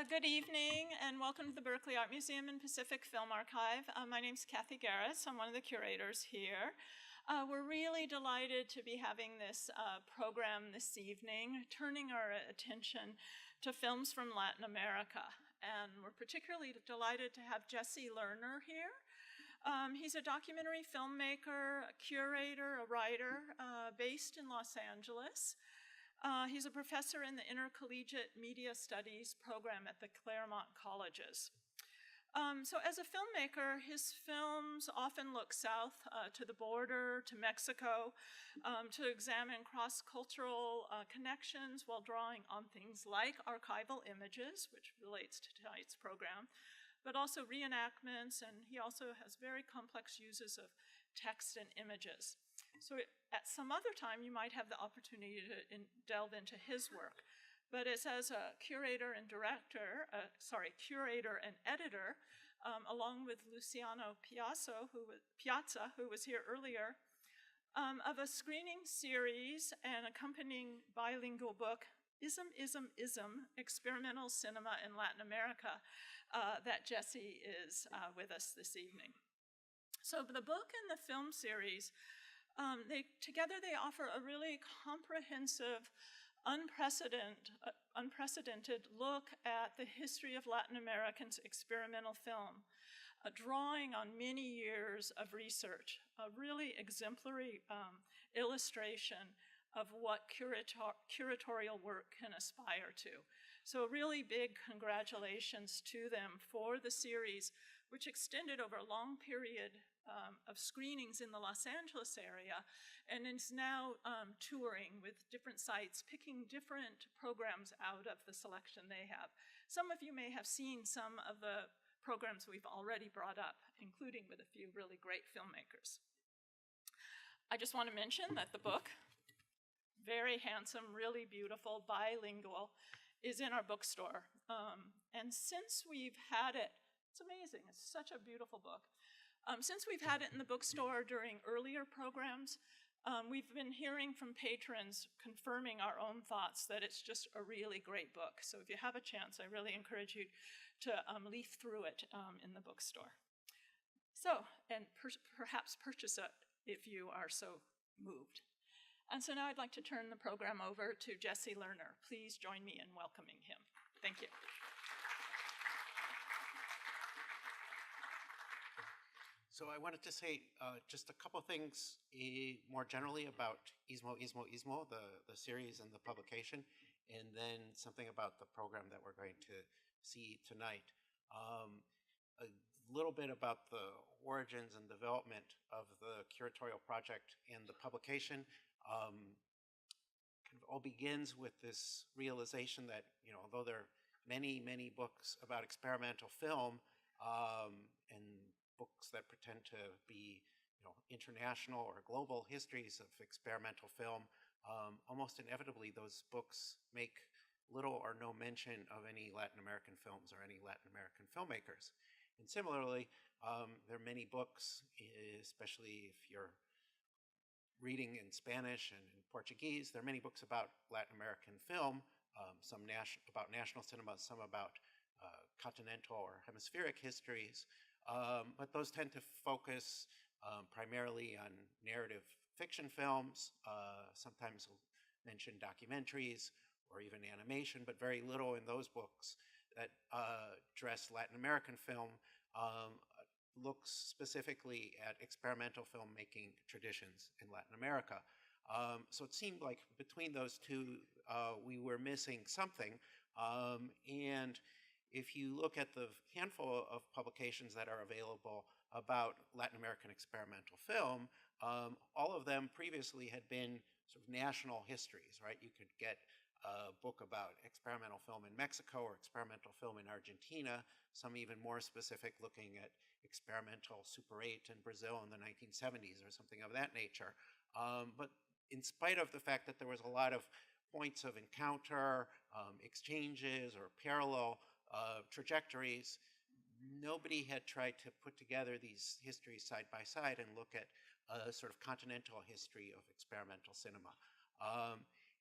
Good evening and welcome to the Berkeley Art Museum and Pacific Film Archive. My name's Kathy Garris. I'm one of the curators here. We're really delighted to be having this program this evening, turning our attention to films from Latin America. And we're particularly delighted to have Jesse Lerner here. He's a documentary filmmaker, a curator, a writer based in Los Angeles. He's a professor in the Intercollegiate Media Studies program at the Claremont Colleges. So as a filmmaker, his films often look south to the border, to Mexico, to examine cross-cultural connections while drawing on things like archival images, which relates to tonight's program, but also reenactments, and he also has very complex uses of text and images. So at some other time, you might have the opportunity to delve into his work. But as a curator and curator and editor, along with Luciano Piazza, who was here earlier, of a screening series and accompanying bilingual book, Ism, Experimental Cinema in Latin America, that Jesse is with us this evening. So the book and the film series, together they offer a really comprehensive, unprecedented look at the history of Latin American experimental film, drawing on many years of research, a really exemplary illustration of what curatorial work can aspire to. So a really big congratulations to them for the series, which extended over a long period of screenings in the Los Angeles area, and is now touring with different sites, picking different programs out of the selection they have. Some of you may have seen some of the programs we've already brought up, including with a few really great filmmakers. I just want to mention that the book, very handsome, really beautiful, bilingual, is in our bookstore. And since we've had it, it's amazing, it's such a beautiful book. Since we've had it in the bookstore during earlier programs, we've been hearing from patrons confirming our own thoughts that it's just a really great book. So if you have a chance, I really encourage you to leaf through it in the bookstore. So, and perhaps purchase it if you are so moved. And so now I'd like to turn the program over to Jesse Lerner. Please join me in welcoming him. Thank you. So I wanted to say just a couple things more generally about Ismo, the series and the publication, and then something about the program that we're going to see tonight. A little bit about the origins and development of the curatorial project and the publication. Kind of all begins with this realization that, although there are many books about experimental film and books that pretend to be, international or global histories of experimental film, almost inevitably those books make little or no mention of any Latin American films or any Latin American filmmakers. And similarly, there are many books, especially if you're reading in Spanish and in Portuguese, there are many books about Latin American film, some about national cinema, some about continental or hemispheric histories. But those tend to focus primarily on narrative fiction films. Sometimes we'll mention documentaries or even animation, but very little in those books that address Latin American film looks specifically at experimental filmmaking traditions in Latin America. So it seemed like between those two, we were missing something. And if you look at the handful of publications that are available about Latin American experimental film, all of them previously had been sort of national histories, right? You could get a book about experimental film in Mexico or experimental film in Argentina, some even more specific looking at experimental Super 8 in Brazil in the 1970s or something of that nature. But in spite of the fact that there was a lot of points of encounter, exchanges, or parallel trajectories, nobody had tried to put together these histories side by side and look at a sort of continental history of experimental cinema.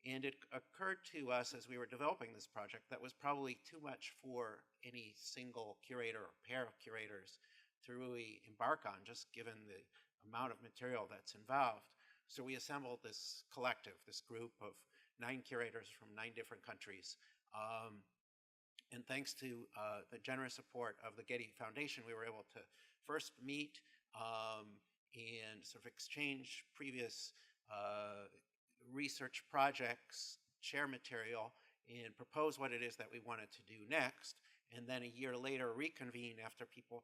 And it occurred to us as we were developing this project that was probably too much for any single curator or pair of curators to really embark on, just given the amount of material that's involved. So we assembled this collective, this group of 9 curators from 9 different countries. And thanks to the generous support of the Getty Foundation, we were able to first meet and sort of exchange previous research projects, share material, and propose what it is that we wanted to do next. And then a year later, reconvene after people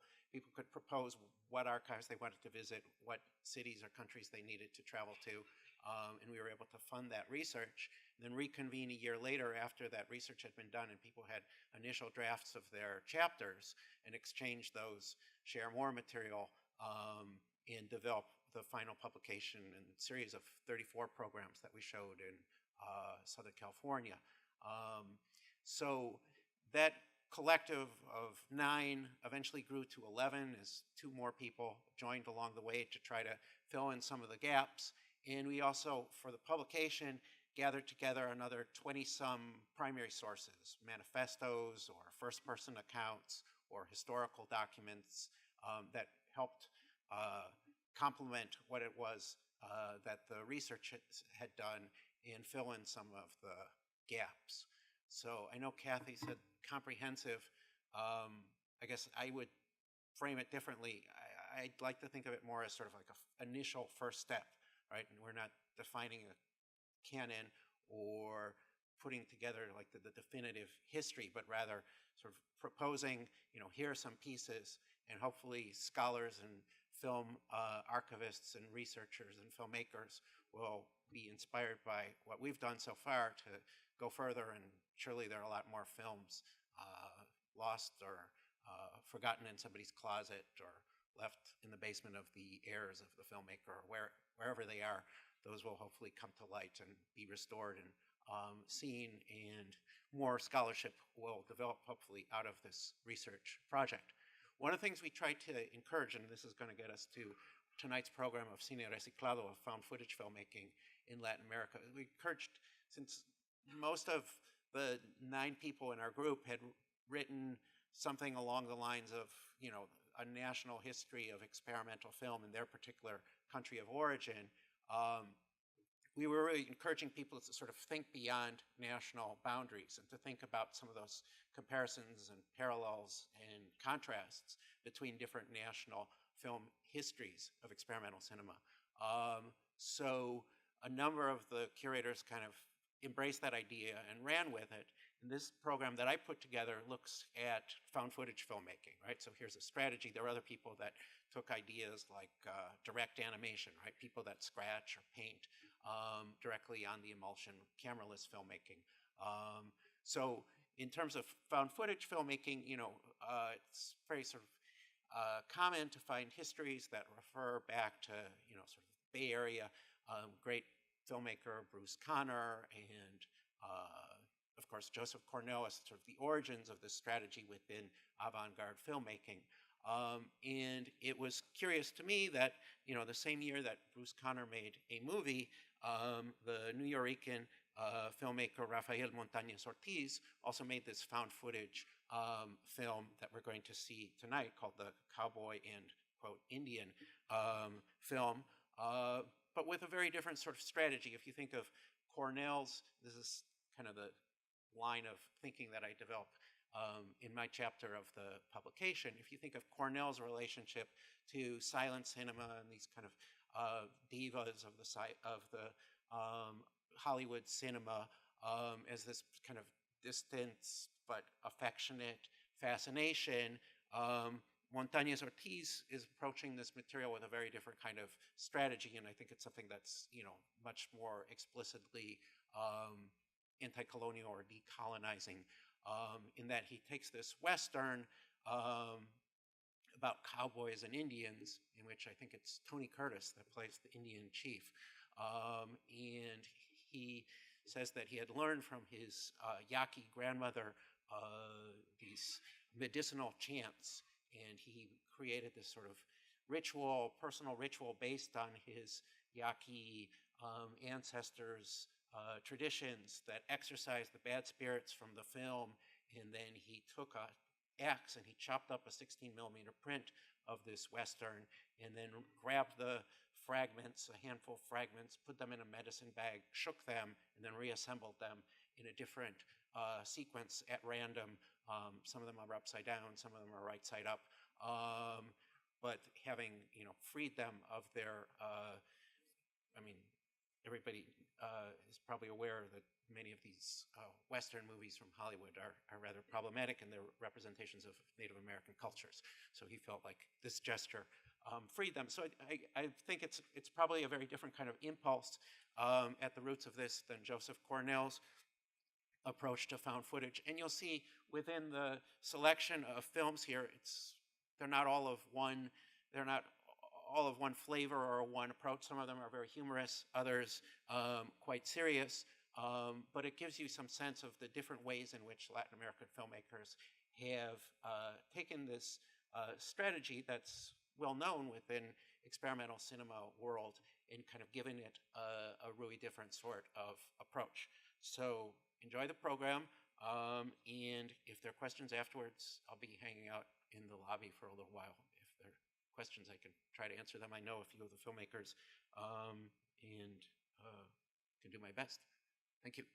could propose what archives they wanted to visit, what cities or countries they needed to travel to, and we were able to fund that research. And then reconvene a year later after that research had been done and people had initial drafts of their chapters, and exchange those, share more material, and develop the final publication and series of 34 programs that we showed in Southern California. So that collective of 9 eventually grew to 11 as 2 more people joined along the way to try to fill in some of the gaps. And we also, for the publication, gathered together another 20-some primary sources, manifestos or first-person accounts or historical documents that helped complement what it was that the research had done and fill in some of the gaps. So I know Kathy said comprehensive. I guess I would frame it differently. I'd like to think of it more as sort of like an initial first step, right? And we're not defining a canon or putting together like the definitive history, but rather sort of proposing, here are some pieces, and hopefully scholars and film archivists and researchers and filmmakers will be inspired by what we've done so far to go further, and surely there are a lot more films lost or forgotten in somebody's closet or left in the basement of the heirs of the filmmaker, or wherever they are. Those will hopefully come to light and be restored and seen, and more scholarship will develop hopefully out of this research project. One of the things we try to encourage, and this is going to get us to tonight's program of Cine Reciclado, of found footage filmmaking in Latin America, we encouraged, since most of the 9 people in our group had written something along the lines of, a national history of experimental film in their particular country of origin, we were really encouraging people to sort of think beyond national boundaries and to think about some of those comparisons and parallels and contrasts between different national film histories of experimental cinema. So a number of the curators kind of embraced that idea and ran with it. And this program that I put together looks at found footage filmmaking, right? So here's a strategy. There are other people that took ideas like direct animation, right? People that scratch or paint directly on the emulsion, cameraless filmmaking. So in terms of found footage filmmaking, it's very sort of common to find histories that refer back to, sort of Bay Area, great filmmaker Bruce Conner, and of course Joseph Cornell as sort of the origins of this strategy within avant-garde filmmaking. And it was curious to me that, the same year that Bruce Conner made a movie, the Nuyorican filmmaker Rafael Montañez Ortiz also made this found footage film that we're going to see tonight called the Cowboy and, quote, Indian film, but with a very different sort of strategy. If you think of Cornell's, this is kind of the line of thinking that I developed in my chapter of the publication. If you think of Cornell's relationship to silent cinema and these kind of divas of the Hollywood cinema as this kind of distant but affectionate fascination, Montañez Ortiz is approaching this material with a very different kind of strategy, and I think it's something that's much more explicitly anti-colonial or decolonizing, in that he takes this Western about cowboys and Indians, in which I think it's Tony Curtis that plays the Indian chief, and he says that he had learned from his Yaqui grandmother these medicinal chants, and he created this sort of ritual, personal ritual based on his Yaqui ancestors' traditions that exorcised the bad spirits from the film, and then he took a axe and he chopped up a 16mm print of this Western, and then grabbed the fragments, a handful of fragments, put them in a medicine bag, shook them, and then reassembled them in a different sequence at random. Some of them are upside down, some of them are right side up. But having, freed them of their, I mean, everybody is probably aware that many of these Western movies from Hollywood are rather problematic in their representations of Native American cultures. So he felt like this gesture freed them. So I think it's probably a very different kind of impulse at the roots of this than Joseph Cornell's approach to found footage. And you'll see within the selection of films here, they're not all of one flavor or one approach. Some of them are very humorous, others quite serious. But it gives you some sense of the different ways in which Latin American filmmakers have taken this strategy that's well known within experimental cinema world and kind of given it a really different sort of approach. So enjoy the program, and if there are questions afterwards, I'll be hanging out in the lobby for a little while. If there are questions, I can try to answer them. I know a few of the filmmakers, and can do my best. Thank you.